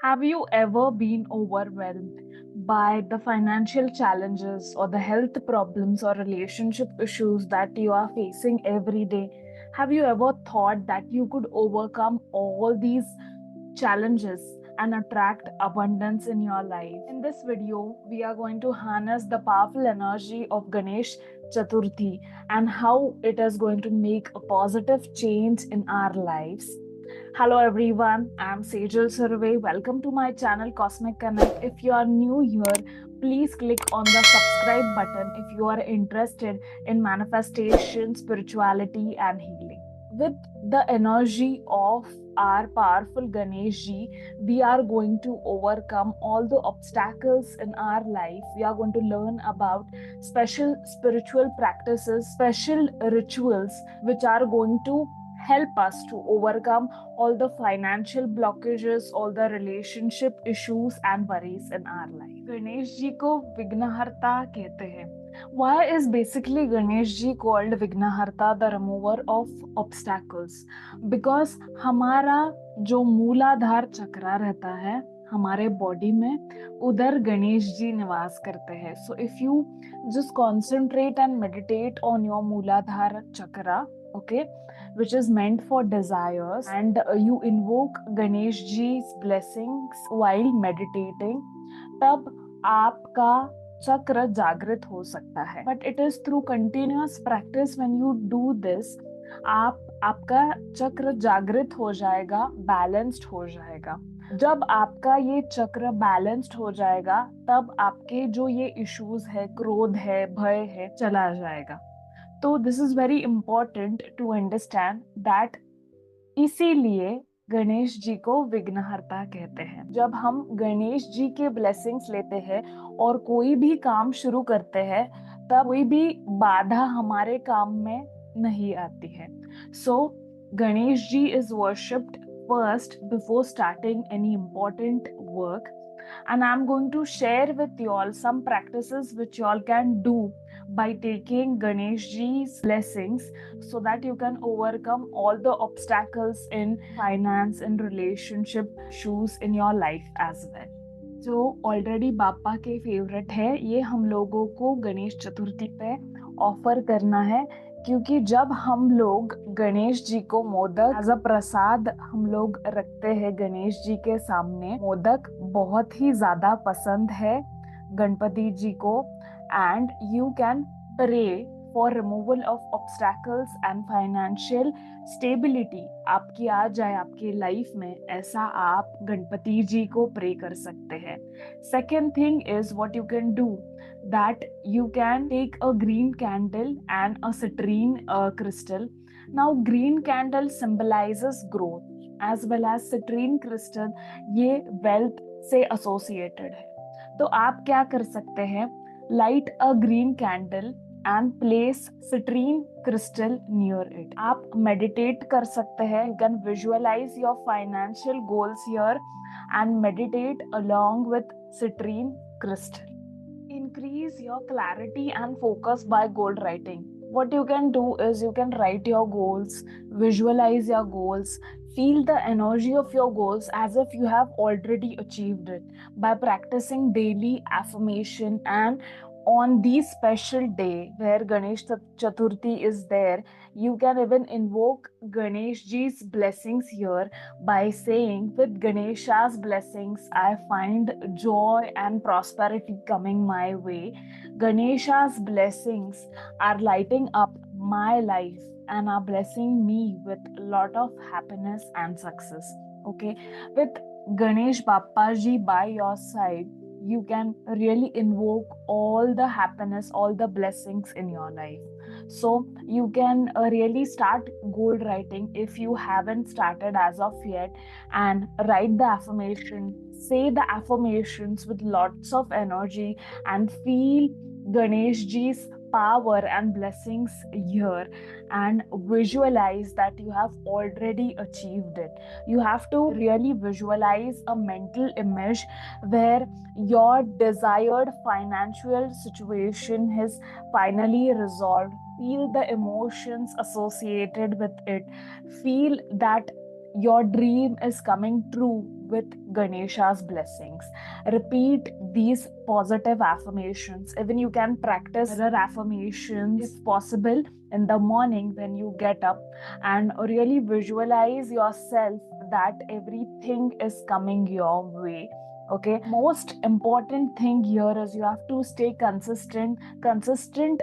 Have you ever been overwhelmed by the financial challenges or the health problems or relationship issues that you are facing every day? Have you ever thought that you could overcome all these challenges and attract abundance in your life? In this video, we are going to harness the powerful energy of Ganesh Chaturthi and how it is going to make a positive change in our lives. Hello everyone, I'm Sejal Survey. Welcome to my channel Cosmic Connect. If you are new here, please click on the subscribe button if you are interested in manifestation, spirituality, and healing. With the energy of our powerful Ganesh Ji, we are going to overcome all the obstacles in our life. We are going to learn about special spiritual practices, special rituals, which are going to help us to overcome all the financial blockages, all the relationship issues and worries in our life. Ganesh ji को विघ्नहर्ता कहते हैं. Why is basically Ganesh ji called Vignaharta, the remover of obstacles? Because हमारा जो मूलाधार चक्रा रहता है हमारे बॉडी में, उधर गणेश जी निवास करते हैं. So if you just concentrate and meditate on your मूलाधार चक्रा, okay, which is meant for desires, and you invoke Ganesh Ji's blessings while meditating, तब आपका चक्र जागृत हो सकता है. But it is through continuous practice when you do this, आपका चक्र जागृत हो जाएगा, बैलेंस्ड हो जाएगा. जब आपका ये चक्र बैलेंस्ड हो जाएगा, तब आपके जो ये इश्यूज है, क्रोध है, भय है, चला जाएगा. तो this is very important to understand that. इसीलिए गणेश जी को विघ्नहर्ता कहते हैं. जब हम गणेश जी के ब्लेसिंग्स लेते हैं और कोई भी काम शुरू करते हैं, तब कोई भी बाधा हमारे काम में नहीं आती है. So Ganesh ji is worshipped first before starting any important work, and I'm going to share with you all some practices which you all can do by taking Ganesh Ji's blessings, so that you can overcome all the obstacles in finance and relationship issues in your life as well. जो already बापा के favourite है, ये हम लोगों को गणेश चतुर्थी पे offer करना है, क्योंकि जब हम लोग गणेश जी को मोदक एज अ प्रसाद हम लोग रखते हैं गणेश जी के सामने. मोदक बहुत ही ज्यादा पसंद है गणपति जी को, and you can pray for removal of obstacles and financial stability आपकी आ जाए आपकी लाइफ में, ऐसा आप गणपति जी को प्रे कर सकते हैं. Second thing is what you can do, that you can take a green candle and a citrine crystal. Now green candle symbolizes growth as well as citrine crystal ये wealth से associated है. तो आप क्या कर सकते हैं, light a green candle and place citrine crystal near it. आप meditate कर सकते हैं. You can visualize your financial goals here and meditate along with citrine crystal. Increase your clarity and focus by goal writing. What you can do is you can write your goals, visualize your goals, feel the energy of your goals as if you have already achieved it by practicing daily affirmation. And on this special day where Ganesh Chaturthi is there, you can even invoke Ganesh Ji's blessings here by saying, with Ganesha's blessings, I find joy and prosperity coming my way. Ganesha's blessings are lighting up my life and are blessing me with a lot of happiness and success. Okay, with Ganesh Bappa Ji by your side, you can really invoke all the happiness, all the blessings in your life. So you can really start goal writing if you haven't started as of yet, and write the affirmation, say the affirmations with lots of energy, and feel Ganesh Ji's power and blessings here, and visualize that you have already achieved it. You have to really visualize a mental image where your desired financial situation is finally resolved. Feel the emotions associated with it. Feel that your dream is coming true with Ganesha's blessings. Repeat these positive affirmations. Even you can practice mirror affirmations if possible in the morning when you get up, and really visualize yourself that everything is coming your way. Okay, most important thing here is you have to stay consistent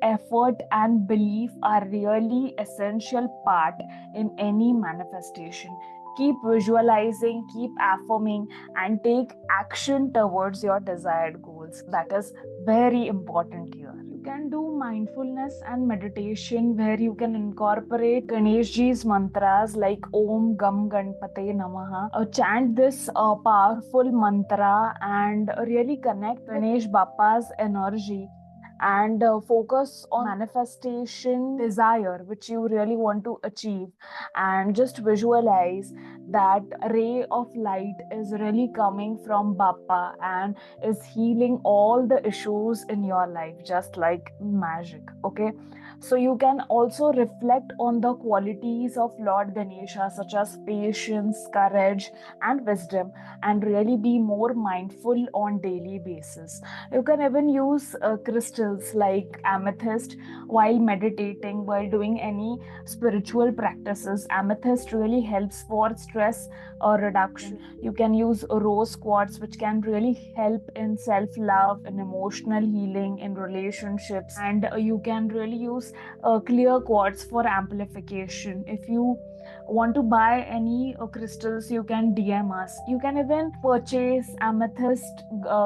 effort and belief are really essential part in any manifestation. Keep visualizing, keep affirming, and take action towards your desired goals. That is very important here. You can do mindfulness and meditation where you can incorporate Ganeshji's mantras like Om Gam Ganpate Namaha. Chant this powerful mantra and really connect Ganesh Bappa's energy, and focus on manifestation desire which you really want to achieve, and just visualize that ray of light is really coming from Bappa and is healing all the issues in your life just like magic. Okay, so you can also reflect on the qualities of Lord Ganesha such as patience, courage, and wisdom, and really be more mindful on daily basis. You can even use crystals like amethyst while meditating, while doing any spiritual practices. Amethyst really helps for stress reduction. You can use rose quartz, which can really help in self love, in emotional healing, in relationships. And you can really use clear quartz for amplification. If you want to buy any crystals, you can DM us. You can even purchase amethyst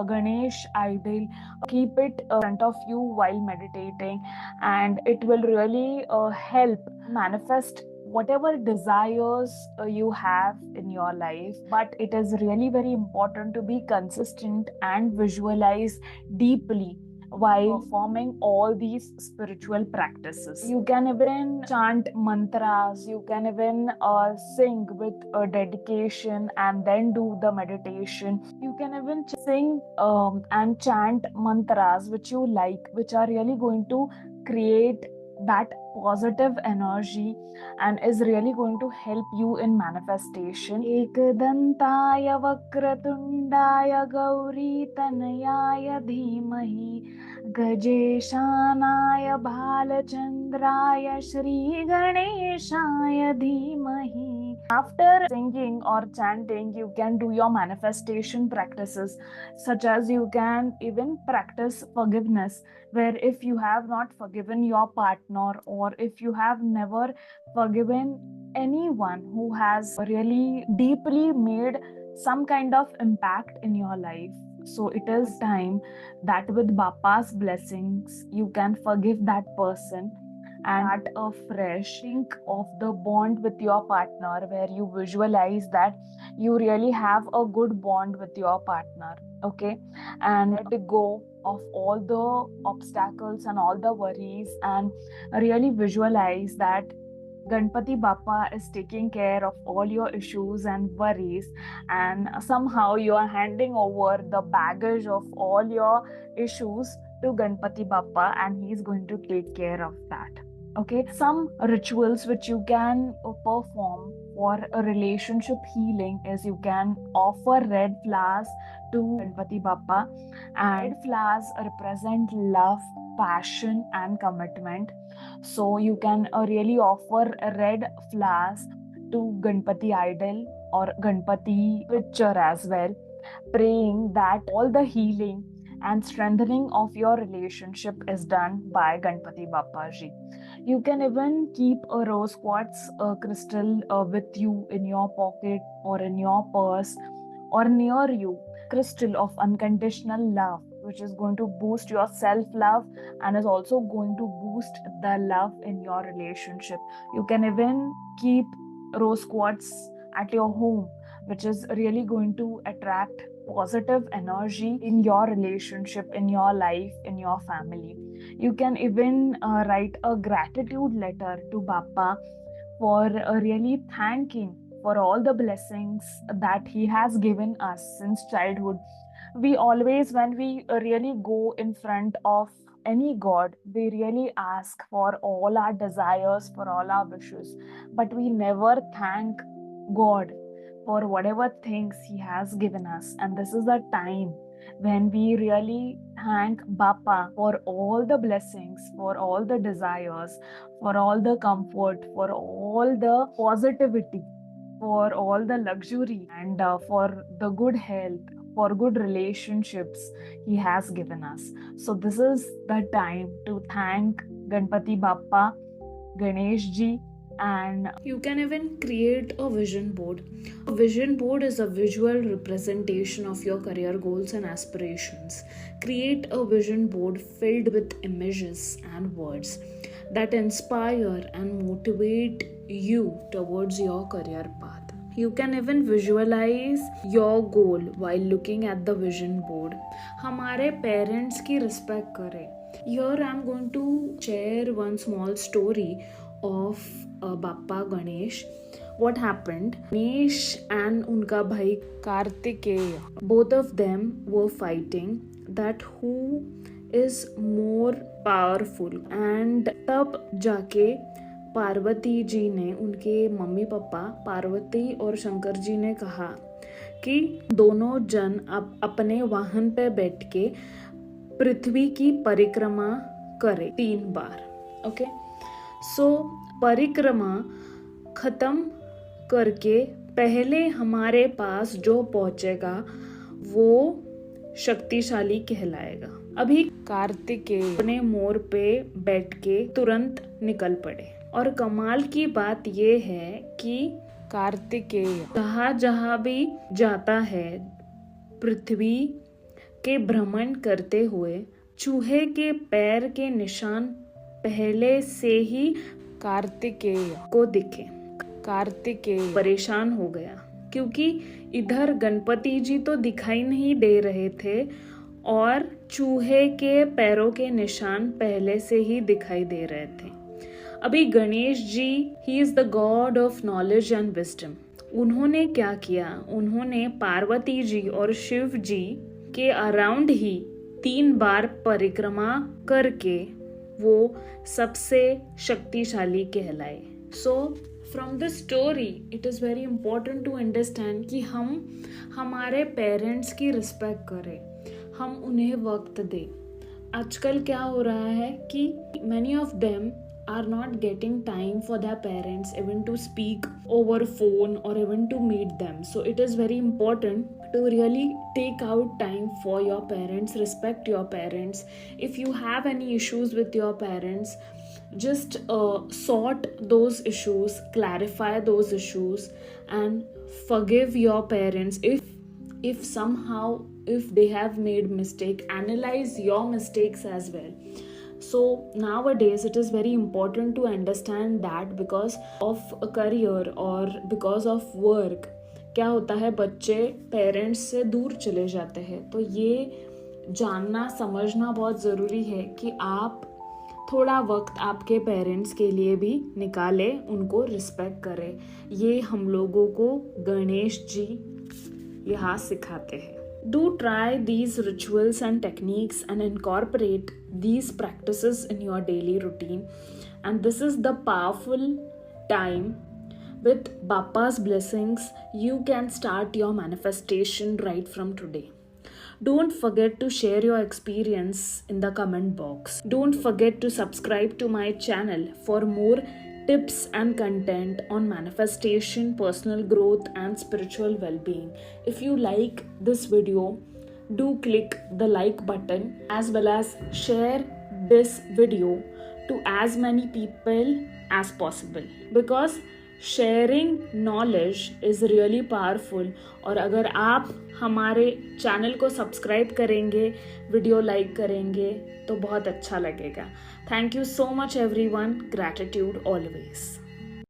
Ganesh idol, keep it in front of you while meditating, and it will really help manifest whatever desires you have in your life. But it is really very important to be consistent and visualize deeply while performing all these spiritual practices. You can even chant mantras, you can even sing with dedication and then do the meditation. You can even sing and chant mantras which you like, which are really going to create that positive energy and is really going to help you in manifestation. Ekadantaya vakratundaya gauri tanayaya dhimahi गजेशानाय भालचंद्राय Shri गणेशाय धीमहि. After singing or chanting, you can do your manifestation practices, such as you can even practice forgiveness, where if you have not forgiven your partner, or if you have never forgiven anyone who has really deeply made some kind of impact in your life, so it is time that with Bappa's blessings, you can forgive that person and start afresh. Think of the bond with your partner where you visualize that you really have a good bond with your partner. Okay, and let go of all the obstacles and all the worries, and really visualize that Ganpati Bappa is taking care of all your issues and worries, and somehow you are handing over the baggage of all your issues to Ganpati Bappa, and he's going to take care of that. Okay, some rituals which you can perform for a relationship healing is you can offer red flowers to Ganpati Bappa, and red flowers represent love, passion, and commitment. So you can really offer red flowers to Ganpati idol or Ganpati picture as well, praying that all the healing and strengthening of your relationship is done by Ganpati Bappa ji. You can even keep a rose quartz crystal with you in your pocket or in your purse or near you. Crystal of unconditional love, which is going to boost your self love and is also going to boost the love in your relationship. You can even keep rose quartz at your home, which is really going to attract positive energy in your relationship, in your life, in your family. You can even write a gratitude letter to Bappa for really thanking for all the blessings that he has given us since childhood. We always, when we really go in front of any god, we really ask for all our desires, for all our wishes, but we never thank God for whatever things He has given us. And this is the time when we really thank Bappa for all the blessings, for all the desires, for all the comfort, for all the positivity, for all the luxury, and for the good health, for good relationships He has given us. So, this is the time to thank Ganpati Bappa, Ganesh Ji, and you can even create a vision board. A vision board is a visual representation of your career goals and aspirations. Create a vision board filled with images and words that inspire and motivate you towards your career path. You can even visualize your goal while looking at the vision board. हमारे parents की respect करें. Here I am going to share one small story of Bappa Ganesh. What happened? Ganesh and उनका भाई Kartikeya, both of them were fighting that who is more powerful. And तब जाके पार्वती जी ने, उनके mummy papa Parvati और शंकर जी ने कहा कि दोनों जन अपने वाहन पे बैठ के पृथ्वी की परिक्रमा करें 3 बार. ओके, सो परिक्रमा खत्म करके पहले हमारे पास जो पहुंचेगा वो शक्तिशाली कहलाएगा. अभी कार्तिकेय अपने मोर पे बैठ के तुरंत निकल पड़े. और कमाल की बात ये है कि कार्तिकेय जहाँ भी जाता है पृथ्वी के भ्रमण करते हुए चूहे के पैर के निशान पहले से ही कार्तिकेय को दिखे. कार्तिकेय परेशान हो गया क्योंकि इधर गणपति जी तो दिखाई नहीं दे रहे थे और चूहे के पैरों के निशान पहले से ही दिखाई दे रहे थे. अभी Ganesh ji, he is the god of knowledge and wisdom. उन्होंने क्या किया? उन्होंने पार्वती जी और शिव जी के अराउंड ही 3 बार परिक्रमा करके वो सबसे शक्तिशाली कहलाए. So from the story it is very important to understand कि हम हमारे पेरेंट्स की रिस्पेक्ट करें, हम उन्हें वक्त दें. आजकल क्या हो रहा है कि many of them are not getting time for their parents even to speak over phone or even to meet them. So it is very important to really take out time for your parents, respect your parents. If you have any issues with your parents, just sort those issues, clarify those issues and forgive your parents. If somehow if they have made mistake, analyze your mistakes as well. So nowadays it is very important to understand that because of a career or because of work क्या होता है, बच्चे parents से दूर चले जाते हैं. तो ये जानना समझना बहुत ज़रूरी है कि आप थोड़ा वक्त आपके पेरेंट्स के लिए भी निकालें, उनको रिस्पेक्ट करें. ये हम लोगों को गणेश जी यहाँ सिखाते हैं. Do try these rituals and techniques and incorporate these practices in your daily routine. And this is the powerful time. With Bappa's blessings, you can start your manifestation right from today. Don't forget to share your experience in the comment box. Don't forget to subscribe to my channel for more tips and content on manifestation, personal growth and spiritual well-being. If you like this video, do click the like button as well as share this video to as many people as possible because sharing knowledge is really powerful. और अगर आप हमारे channel को subscribe करेंगे, video like करेंगे तो बहुत अच्छा लगेगा. Thank you so much everyone. Gratitude always.